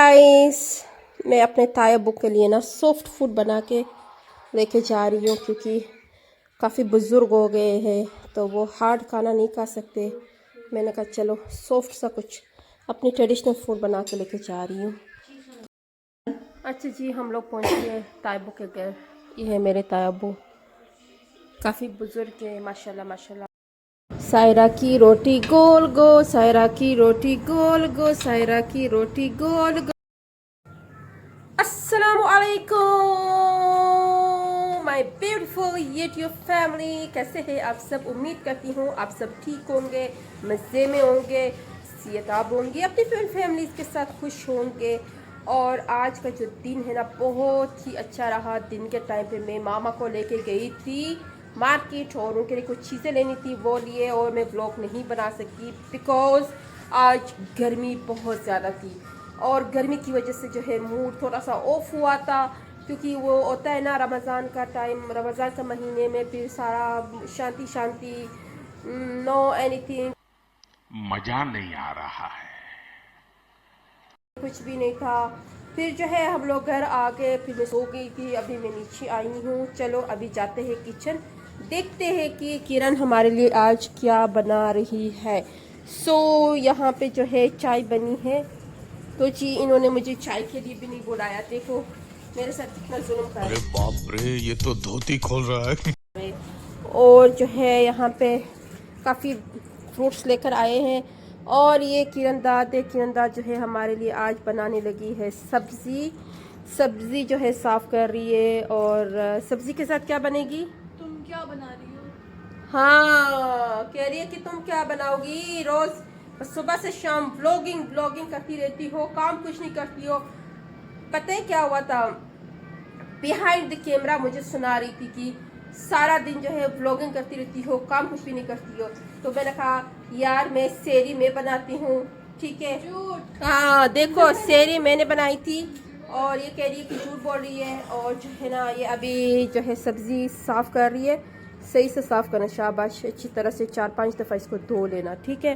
Guys, मैं अपने ताया के लिए ना सॉफ्ट फूड बना के लेके जा रही हूँ क्योंकि काफ़ी बुज़ुर्ग हो गए हैं तो वो हार्ड खाना नहीं खा सकते। मैंने कहा चलो सॉफ्ट सा कुछ अपनी ट्रेडिशनल फूड बना के लेके जा रही हूँ। अच्छा जी, हम लोग पहुँच गए तायबू के घर। ये है मेरे तायबू, काफ़ी बुज़ुर्ग है माशाल्लाह माशाल्लाह। सायरा की रोटी गोल गो, सायरा की रोटी गोल गो, सायरा की रोटी गोल गो। अस्सलामुअलैकुम माय ब्यूटीफुल यूट्यूब फैमिली, कैसे हैं आप सब? उम्मीद करती हूँ आप सब ठीक होंगे, मज़े में होंगे, सेहतयाब होंगे, अपनी फैमिलीज़ के साथ खुश होंगे। और आज का जो दिन है ना बहुत ही अच्छा रहा। दिन के टाइम पे मैं मामा को लेके गई थी मार्केट और उनके लिए कुछ चीज़ें लेनी थी, वो लिए। और मैं ब्लॉग नहीं बना सकी बिकॉज़ आज गर्मी बहुत ज़्यादा थी और गर्मी की वजह से जो है मूड थोड़ा सा ऑफ हुआ था क्योंकि वो होता है ना रमज़ान का टाइम, रमज़ान के महीने में फिर सारा शांति शांति, नो एनीथिंग, मजा नहीं आ रहा है। कुछ भी नहीं था। फिर जो है हम लोग घर आ गए, फिर मैं सो गई थी, अभी मैं नीचे आई हूँ। चलो अभी जाते हैं किचन, देखते हैं कि किरण हमारे लिए आज क्या बना रही है। यहाँ पे जो है चाय बनी है तो जी इन्होंने मुझे चाय के लिए भी नहीं बुलाया। देखो मेरे साथ कितना जुल्म कर अरे बाप रे, ये तो धोती खोल रहा है। रहे। और जो है यहाँ पे काफ़ी फ्रूट्स लेकर आए हैं। और ये किरण दाद है, किरण दाद जो है हमारे लिए आज बनाने लगी है सब्ज़ी जो है साफ़ कर रही है। और सब्ज़ी के साथ क्या बनेगी? तुम क्या बना रही हो? हाँ, कह रही है कि तुम क्या बनाओगी। रोज़ सुबह से शाम ब्लॉगिंग करती रहती हो, काम कुछ नहीं करती हो। पता है क्या हुआ था? बिहाइंड द कैमरा मुझे सुना रही थी कि सारा दिन जो है व्लॉगिंग करती रहती हो, काम कुछ भी नहीं करती हो। तो मैंने कहा यार मैं सेरी में बनाती हूँ, ठीक है। हाँ देखो सेरी मैंने बनाई थी और ये कह रही है कि झूठ बोल रही है। और जो है ना ये अभी जो है सब्ज़ी साफ़ कर रही है। सही से साफ़ करना, शाबाश, अच्छी तरह से 4-5 दफ़ा इसको धो लेना, ठीक है।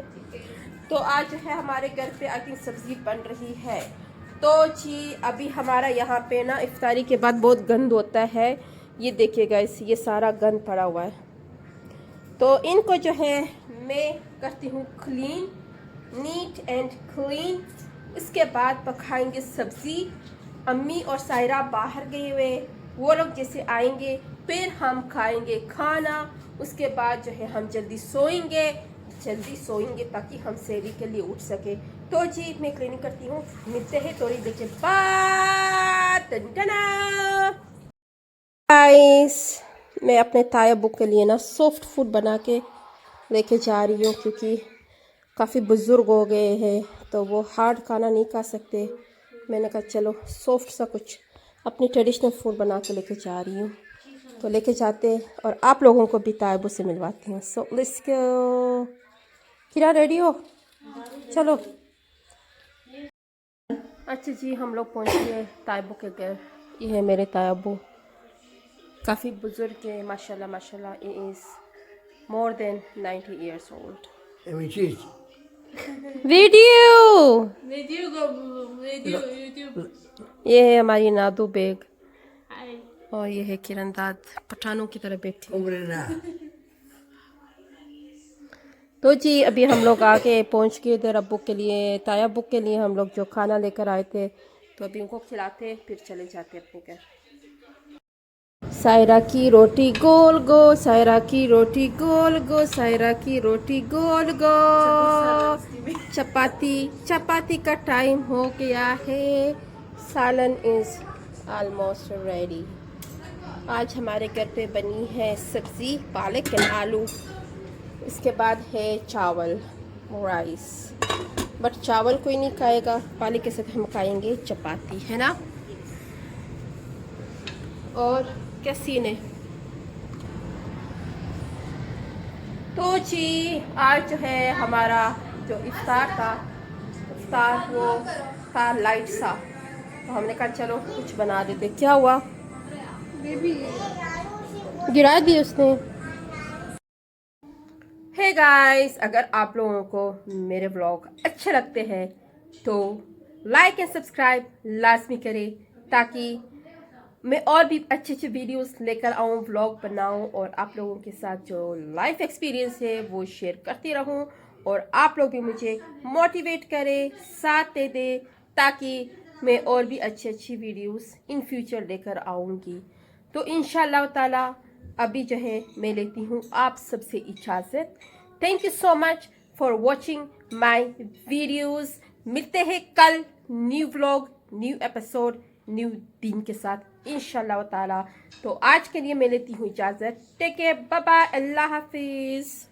तो आज जो है हमारे घर पे आई थिंक सब्ज़ी बन रही है। तो जी अभी हमारा यहाँ पे ना इफ्तारी के बाद बहुत गंद होता है। ये देखिएगा, ये सारा गंद पड़ा हुआ है। तो इनको जो है मैं करती हूँ क्लीन, नीट एंड क्लीन। उसके बाद पकाएंगे सब्ज़ी। अम्मी और सायरा बाहर गए हुए, वो लोग जैसे आएंगे फिर हम खाएंगे खाना। उसके बाद जो है हम जल्दी सोएंगे ताकि हम सेहरी के लिए उठ सके। तो जी मैं क्लीनिंग करती हूँ, मिलते हैं थोड़ी देर के बाद। गाइस, मैं अपने ताया के लिए ना सॉफ्ट फूड बना के लेके जा रही हूँ क्योंकि काफ़ी बुज़ुर्ग हो गए हैं तो वो हार्ड खाना नहीं खा सकते। मैंने कहा चलो सॉफ्ट सा कुछ अपनी ट्रेडिशनल फूड बना के लेके जा रही हूँ। तो लेके जाते और आप लोगों को भी तायबू से मिलवाती हूँ। So let's go. किरा रेडी हो? चलो। अच्छा जी, हम लोग पहुँच गए तायबू के घर। ये है मेरे तायबू, काफ़ी बुज़ुर्ग है माशाल्लाह माशाल्लाह। He is more than 90 years old। Video YouTube. ये है हमारी नादू बेग हाय। और ये है किरण दाद, पठानों की तरह बैठी है। तो जी अभी हम लोग आके पहुंच गए इधर अब्बू के लिए, ताया अब्बू के लिए हम लोग जो खाना लेकर आए थे। तो अभी उनको खिलाते फिर चले जाते अपने घर। सायरा की रोटी गोल गो, सायरा की रोटी गोल गो, सायरा की रोटी गोल गो। चपाती का टाइम हो गया है। सालन इज़ ऑलमोस्ट रेडी। आज हमारे घर पे बनी है सब्ज़ी पालक एंड आलू। इसके बाद है चावल, राइस। बट चावल कोई नहीं खाएगा, पालक के साथ हम खाएंगे चपाती, है ना। और क्या सीन है? तो जी आज जो है हमारा जो इफ्तार वो था लाइट सा। तो हमने कहा चलो कुछ बना देते। क्या हुआ? बेबी गिरा दी उसने। हे गाइस, अगर आप लोगों को मेरे व्लॉग अच्छे लगते हैं तो लाइक एंड सब्सक्राइब लाजमी करें ताकि मैं और भी अच्छे अच्छे वीडियोस लेकर आऊँ, व्लॉग बनाऊँ और आप लोगों के साथ जो लाइफ एक्सपीरियंस है वो शेयर करती रहूँ और आप लोग भी मुझे मोटिवेट करें, साथ दे दें ताकि मैं और भी अच्छी अच्छी वीडियोस इन फ्यूचर लेकर आऊँगी। तो इंशाल्लाह ताला अभी जो है मैं लेती हूँ आप सबसे इजाज़त। Thank you so much for watching my videos. मिलते हैं कल new vlog, new episode, new दिन के साथ इंशाल्लाह ताला। तो आज के लिए मैं लेती हूँ इजाज़त। टेक केयर, बाय बाय, अल्लाह हाफिज़।